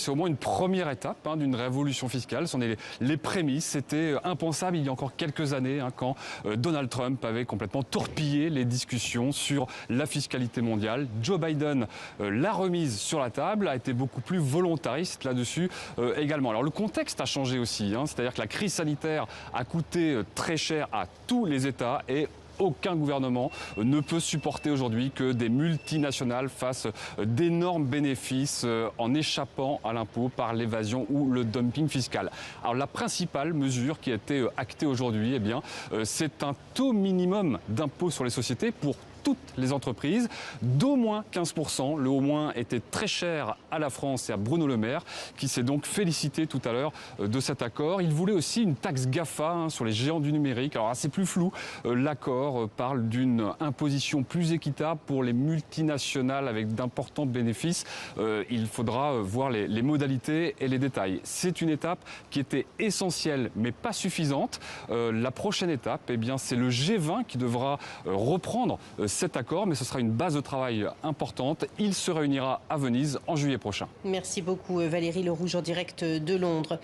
c'est au moins une première étape d'une révolution fiscale. C'en est les prémices. C'était impensable il y a encore quelques années quand Donald Trump avait complètement torpillé les discussions sur la fiscalité mondiale. Joe Biden l'a remise sur la table, a été beaucoup plus volontariste là-dessus également. Alors le contexte a changé aussi, c'est-à-dire que la crise sanitaire a coûté très cher à tous les États et aucun gouvernement ne peut supporter aujourd'hui que des multinationales fassent d'énormes bénéfices en échappant à l'impôt par l'évasion ou le dumping fiscal. Alors la principale mesure qui a été actée aujourd'hui, c'est un taux minimum d'impôt sur les sociétés pour toutes les entreprises d'au moins 15%. Le au moins était très cher à la France et à Bruno Le Maire, qui s'est donc félicité tout à l'heure de cet accord. Il voulait aussi une taxe GAFA sur les géants du numérique. Alors c'est plus flou. L'accord parle d'une imposition plus équitable pour les multinationales avec d'importants bénéfices. Il faudra voir les modalités et les détails. C'est une étape qui était essentielle mais pas suffisante. La prochaine étape, c'est le G20 qui devra reprendre cet accord, mais ce sera une base de travail importante. Il se réunira à Venise en juillet prochain. Merci beaucoup Valérie Le Rouge en direct de Londres.